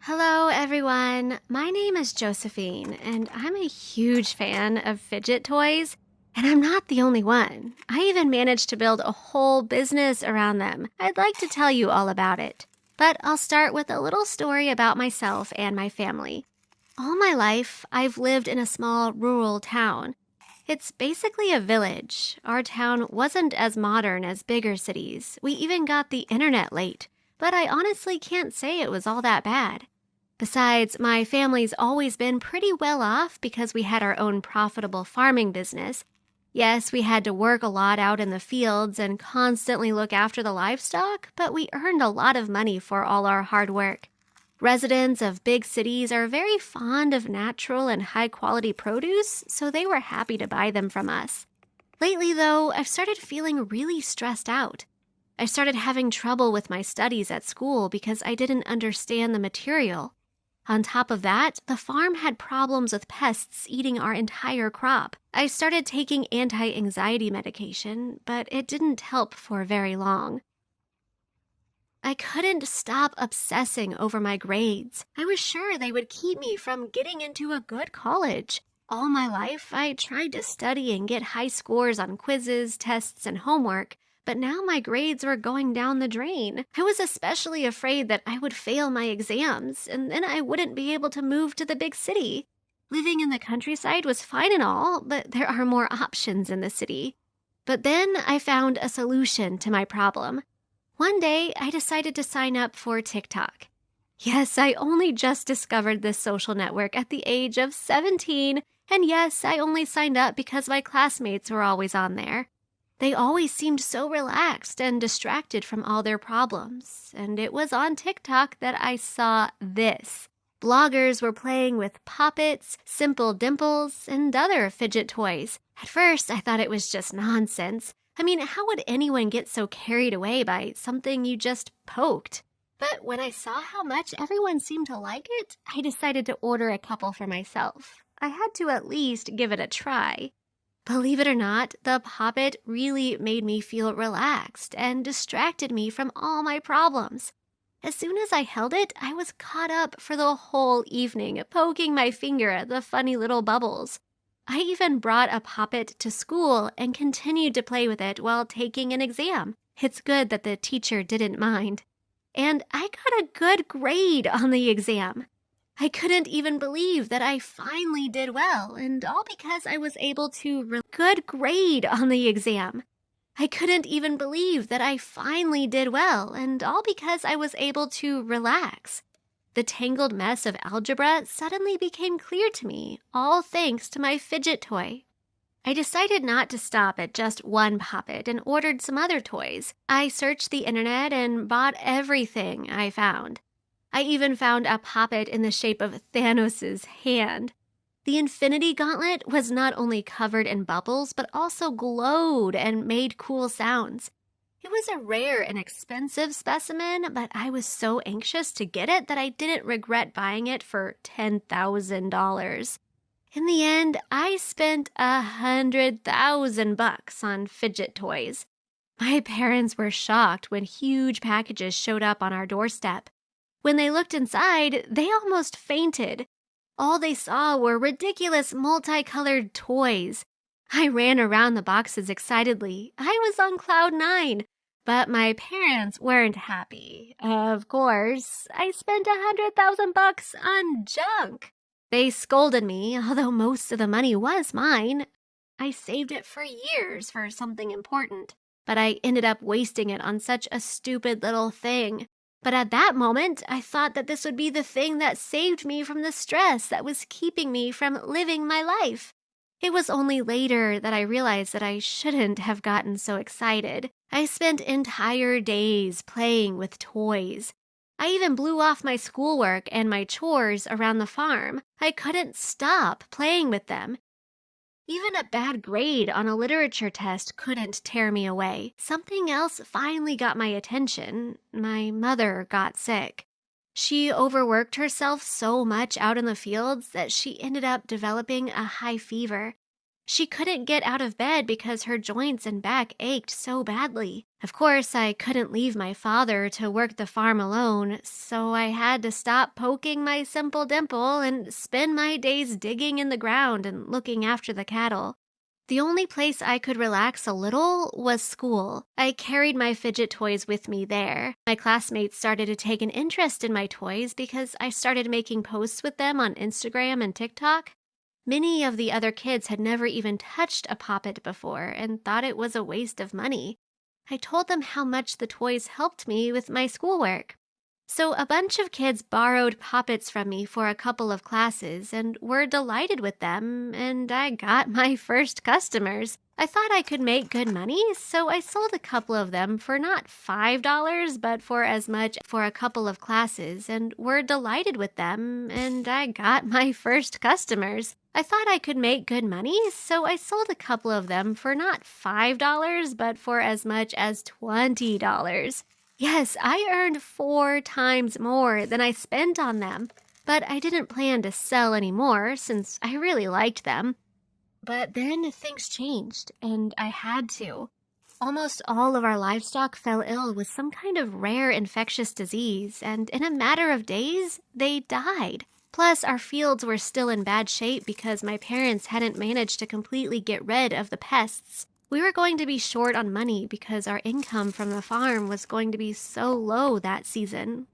Hello, everyone. My name is Josephine, and I'm a huge fan of fidget toys. And I'm not the only one. I even managed to build a whole business around them. I'd like to tell you all about it. But I'll start with a little story about myself and my family. All my life, I've lived in a small rural town. It's basically a village. Our town wasn't as modern as bigger cities. We even got the internet late. But I honestly can't say it was all that bad. Besides, my family's always been pretty well off because we had our own profitable farming business. Yes, we had to work a lot out in the fields and constantly look after the livestock, but we earned a lot of money for all our hard work. Residents of big cities are very fond of natural and high-quality produce, so they were happy to buy them from us. Lately, though, I've started feeling really stressed out. I started having trouble with my studies at school because I didn't understand the material. On top of that, the farm had problems with pests eating our entire crop. I started taking anti-anxiety medication, but it didn't help for very long. I couldn't stop obsessing over my grades. I was sure they would keep me from getting into a good college. All my life, I tried to study and get high scores on quizzes, tests, and homework. But now my grades were going down the drain. I was especially afraid that I would fail my exams, and then I wouldn't be able to move to the big city. Living in the countryside was fine and all, but there are more options in the city. But then I found a solution to my problem. One day, I decided to sign up for TikTok. Yes, I only just discovered this social network at the age of 17, and yes, I only signed up because my classmates were always on there. They always seemed so relaxed and distracted from all their problems, and it was on TikTok that I saw this. Bloggers were playing with poppets, simple dimples, and other fidget toys. At first, I thought it was just nonsense. I mean, how would anyone get so carried away by something you just poked? But when I saw how much everyone seemed to like it, I decided to order a couple for myself. I had to at least give it a try. Believe it or not, the poppet really made me feel relaxed and distracted me from all my problems. As soon as I held it, I was caught up for the whole evening, poking my finger at the funny little bubbles. I even brought a poppet to school and continued to play with it while taking an exam. It's good that the teacher didn't mind. And I got a good grade on the exam. I couldn't even believe that I finally did well, and all because I was able to good grade on the exam. I couldn't even believe that I finally did well, and all because I was able to relax. The tangled mess of algebra suddenly became clear to me, all thanks to my fidget toy. I decided not to stop at just one poppet and ordered some other toys. I searched the internet and bought everything I found. I even found a poppet in the shape of Thanos' hand. The Infinity Gauntlet was not only covered in bubbles, but also glowed and made cool sounds. It was a rare and expensive specimen, but I was so anxious to get it that I didn't regret buying it for $10,000. In the end, I spent $100,000 on fidget toys. My parents were shocked when huge packages showed up on our doorstep. When they looked inside, they almost fainted. All they saw were ridiculous multicolored toys. I ran around the boxes excitedly. I was on cloud 9. But my parents weren't happy. Of course, I spent $100,000 on junk. They scolded me, although most of the money was mine. I saved it for years for something important, but I ended up wasting it on such a stupid little thing. But at that moment, I thought that this would be the thing that saved me from the stress that was keeping me from living my life. It was only later that I realized that I shouldn't have gotten so excited. I spent entire days playing with toys. I even blew off my schoolwork and my chores around the farm. I couldn't stop playing with them. Even a bad grade on a literature test couldn't tear me away. Something else finally got my attention. My mother got sick. She overworked herself so much out in the fields that she ended up developing a high fever. She couldn't get out of bed because her joints and back ached so badly. Of course, I couldn't leave my father to work the farm alone, so I had to stop poking my simple dimple and spend my days digging in the ground and looking after the cattle. The only place I could relax a little was school. I carried my fidget toys with me there. My classmates started to take an interest in my toys because I started making posts with them on Instagram and TikTok. Many of the other kids had never even touched a poppet before and thought it was a waste of money. I told them how much the toys helped me with my schoolwork. So a bunch of kids borrowed poppets from me for a couple of classes and were delighted with them, and I got my first customers. I thought I could make good money, so I sold a couple of them for not $5, but for as much for a couple of classes, and were delighted with them, and I got my first customers. I thought I could make good money, so I sold a couple of them for not $5, but for as much as $20. Yes, I earned 4 times more than I spent on them, but I didn't plan to sell any more since I really liked them. But then things changed, and I had to. Almost all of our livestock fell ill with some kind of rare infectious disease, and in a matter of days, they died. Plus, our fields were still in bad shape because my parents hadn't managed to completely get rid of the pests. We were going to be short on money because our income from the farm was going to be so low that season.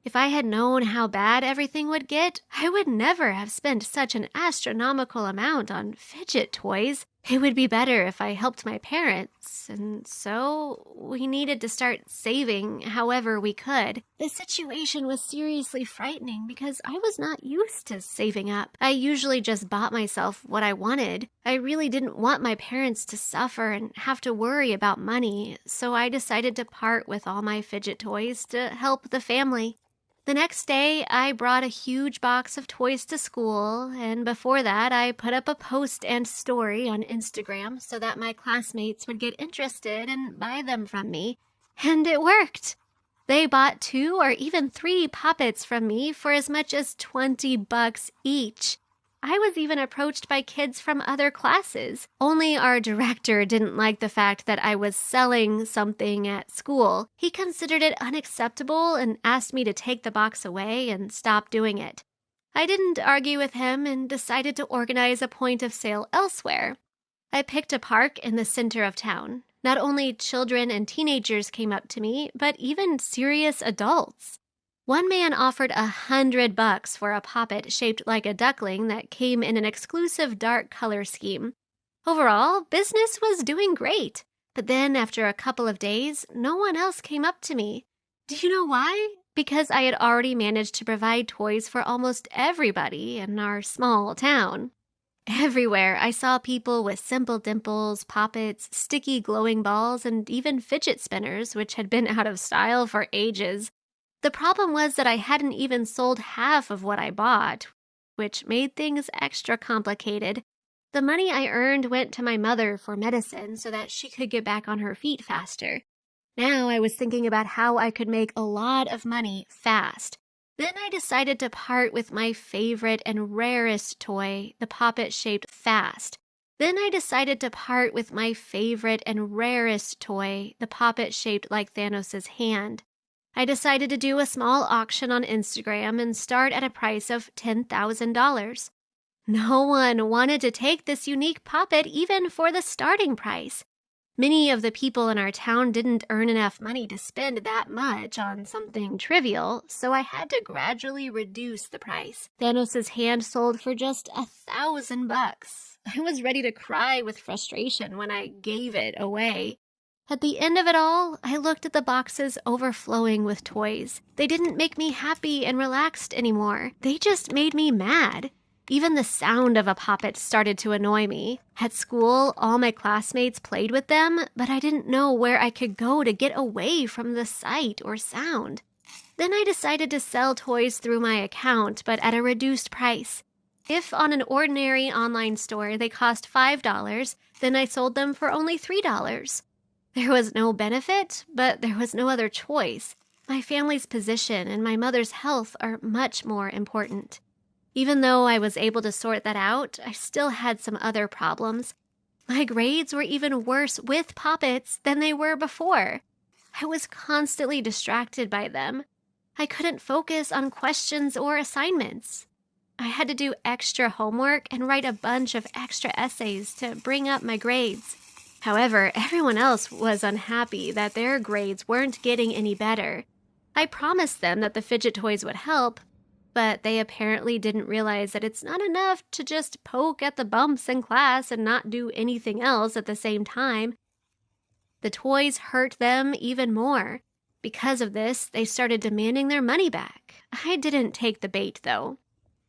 If I had known how bad everything would get, I would never have spent such an astronomical amount on fidget toys. It would be better if I helped my parents, and so we needed to start saving however we could. The situation was seriously frightening because I was not used to saving up. I usually just bought myself what I wanted. I really didn't want my parents to suffer and have to worry about money, so I decided to part with all my fidget toys to help the family. The next day, I brought a huge box of toys to school, and before that, I put up a post and story on Instagram so that my classmates would get interested and buy them from me. And it worked! They bought 2 or even 3 poppets from me for as much as $20 each. I was even approached by kids from other classes. Only our director didn't like the fact that I was selling something at school. He considered it unacceptable and asked me to take the box away and stop doing it. I didn't argue with him and decided to organize a point of sale elsewhere. I picked a park in the center of town. Not only children and teenagers came up to me, but even serious adults. One man offered $100 for a poppet shaped like a duckling that came in an exclusive dark color scheme. Overall, business was doing great. But then after a couple of days, no one else came up to me. Do you know why? Because I had already managed to provide toys for almost everybody in our small town. Everywhere, I saw people with simple dimples, poppets, sticky glowing balls, and even fidget spinners, which had been out of style for ages. The problem was that I hadn't even sold half of what I bought, which made things extra complicated. The money I earned went to my mother for medicine so that she could get back on her feet faster. Now I was thinking about how I could make a lot of money fast. Then I decided to part with my favorite and rarest toy, the poppet-shaped fast. Then I decided to part with my favorite and rarest toy, the poppet-shaped like Thanos' hand. I decided to do a small auction on Instagram and start at a price of $10,000. No one wanted to take this unique poppet even for the starting price. Many of the people in our town didn't earn enough money to spend that much on something trivial, so I had to gradually reduce the price. Thanos' hand sold for just $1,000. I was ready to cry with frustration when I gave it away. At the end of it all, I looked at the boxes overflowing with toys. They didn't make me happy and relaxed anymore. They just made me mad. Even the sound of a poppet started to annoy me. At school, all my classmates played with them, but I didn't know where I could go to get away from the sight or sound. Then I decided to sell toys through my account, but at a reduced price. If on an ordinary online store they cost $5, then I sold them for only $3. There was no benefit, but there was no other choice. My family's position and my mother's health are much more important. Even though I was able to sort that out, I still had some other problems. My grades were even worse with poppets than they were before. I was constantly distracted by them. I couldn't focus on questions or assignments. I had to do extra homework and write a bunch of extra essays to bring up my grades. However, everyone else was unhappy that their grades weren't getting any better. I promised them that the fidget toys would help, but they apparently didn't realize that it's not enough to just poke at the bumps in class and not do anything else at the same time. The toys hurt them even more. Because of this, they started demanding their money back. I didn't take the bait, though.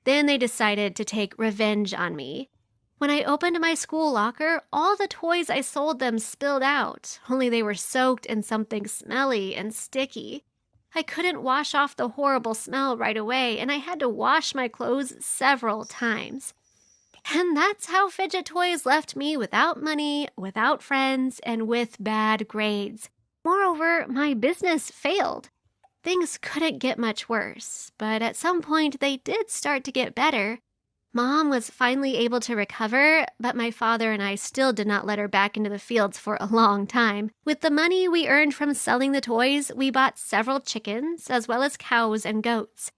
Then they decided to take revenge on me. When I opened my school locker, all the toys I sold them spilled out, only they were soaked in something smelly and sticky. I couldn't wash off the horrible smell right away, and I had to wash my clothes several times. And that's how fidget toys left me without money, without friends, and with bad grades. Moreover, my business failed. Things couldn't get much worse, but at some point they did start to get better. Mom was finally able to recover, but my father and I still did not let her back into the fields for a long time. With the money we earned from selling the toys, we bought several chickens, as well as cows and goats.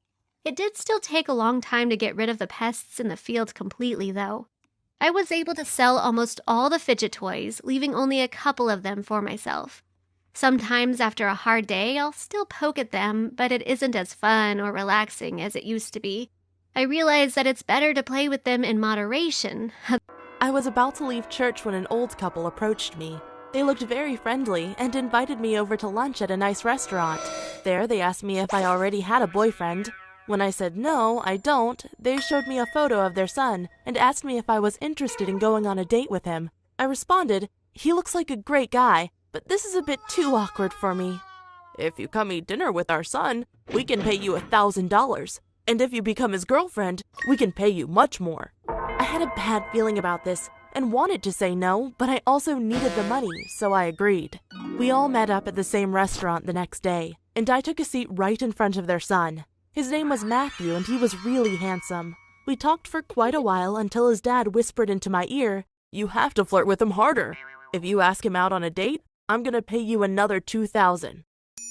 It did still take a long time to get rid of the pests in the field completely, though. I was able to sell almost all the fidget toys, leaving only a couple of them for myself. Sometimes after a hard day, I'll still poke at them, but it isn't as fun or relaxing as it used to be. I realize that it's better to play with them in moderation. I was about to leave church when an old couple approached me. They looked very friendly and invited me over to lunch at a nice restaurant. There, they asked me if I already had a boyfriend. When I said no, I don't, they showed me a photo of their son and asked me if I was interested in going on a date with him. I responded, "He looks like a great guy, but this is a bit too awkward for me. If you come eat dinner with our son, we can pay you $1,000. And if you become his girlfriend, we can pay you much more." I had a bad feeling about this and wanted to say no, but I also needed the money, so I agreed. We all met up at the same restaurant the next day, and I took a seat right in front of their son. His name was Matthew, and he was really handsome. We talked for quite a while until his dad whispered into my ear, "You have to flirt with him harder. If you ask him out on a date, I'm gonna pay you another $2,000.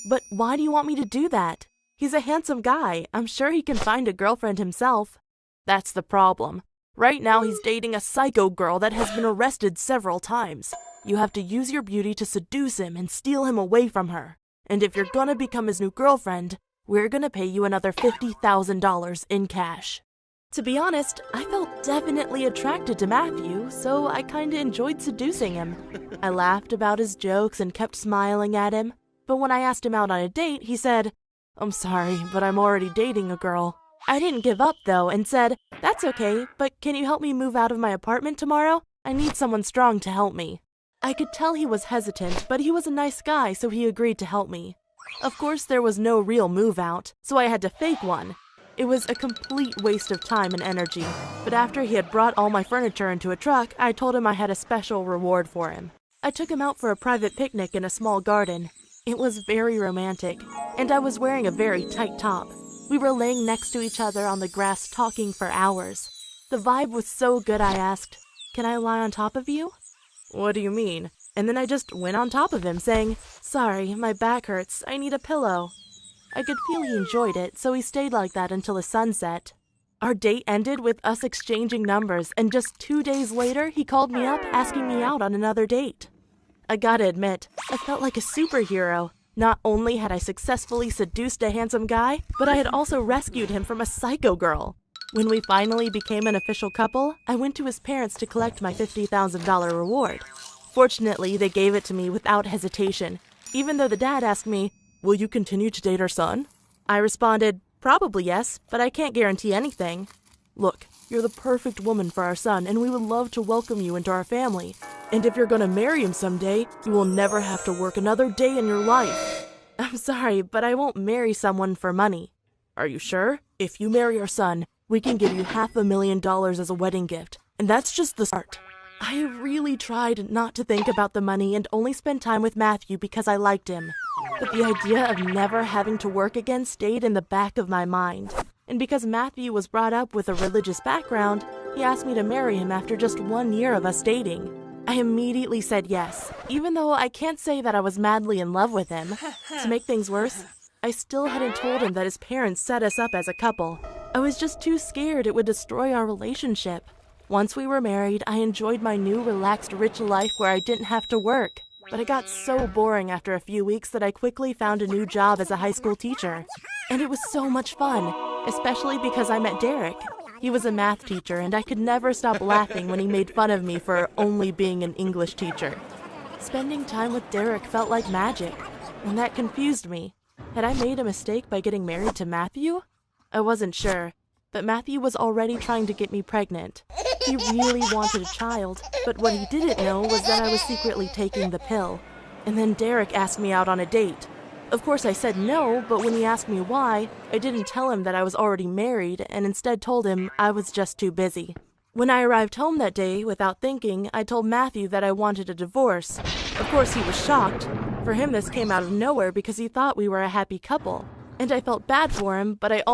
"But why do you want me to do that? He's a handsome guy. I'm sure he can find a girlfriend himself." "That's the problem. Right now he's dating a psycho girl that has been arrested several times. You have to use your beauty to seduce him and steal him away from her. And if you're gonna become his new girlfriend, we're gonna pay you another $50,000 in cash." To be honest, I felt definitely attracted to Matthew, so I kinda enjoyed seducing him. I laughed about his jokes and kept smiling at him. But when I asked him out on a date, he said, "I'm sorry, but I'm already dating a girl." I didn't give up, though, and said, "That's okay, but can you help me move out of my apartment tomorrow? I need someone strong to help me." I could tell he was hesitant, but he was a nice guy, so he agreed to help me. Of course, there was no real move out, so I had to fake one. It was a complete waste of time and energy, but after he had brought all my furniture into a truck, I told him I had a special reward for him. I took him out for a private picnic in a small garden. It was very romantic, and I was wearing a very tight top. We were laying next to each other on the grass talking for hours. The vibe was so good I asked, "Can I lie on top of you?" "What do you mean?" And then I just went on top of him saying, "Sorry, my back hurts, I need a pillow." I could feel he enjoyed it, so he stayed like that until the sun set. Our date ended with us exchanging numbers, and just 2 days later, he called me up asking me out on another date. I gotta admit, I felt like a superhero. Not only had I successfully seduced a handsome guy, but I had also rescued him from a psycho girl. When we finally became an official couple, I went to his parents to collect my $50,000 reward. Fortunately, they gave it to me without hesitation, even though the dad asked me, "Will you continue to date our son?" I responded, "Probably yes, but I can't guarantee anything." "Look, you're the perfect woman for our son, and we would love to welcome you into our family. And if you're gonna marry him someday, you will never have to work another day in your life." "I'm sorry, but I won't marry someone for money." "Are you sure? If you marry our son, we can give you $500,000 as a wedding gift, and that's just the start." I really tried not to think about the money and only spend time with Matthew because I liked him. But the idea of never having to work again stayed in the back of my mind. And because Matthew was brought up with a religious background, he asked me to marry him after just 1 year of us dating. I immediately said yes, even though I can't say that I was madly in love with him. To make things worse, I still hadn't told him that his parents set us up as a couple. I was just too scared it would destroy our relationship. Once we were married, I enjoyed my new relaxed, rich life where I didn't have to work. But it got so boring after a few weeks that I quickly found a new job as a high school teacher. And it was so much fun, especially because I met Derek. He was a math teacher, and I could never stop laughing when he made fun of me for only being an English teacher. Spending time with Derek felt like magic, and that confused me. Had I made a mistake by getting married to Matthew? I wasn't sure, but Matthew was already trying to get me pregnant. He really wanted a child, but what he didn't know was that I was secretly taking the pill. And then Derek asked me out on a date. Of course I said no, but when he asked me why, I didn't tell him that I was already married and instead told him I was just too busy. When I arrived home that day, without thinking, I told Matthew that I wanted a divorce. Of course he was shocked. For him this came out of nowhere because he thought we were a happy couple. And I felt bad for him, but I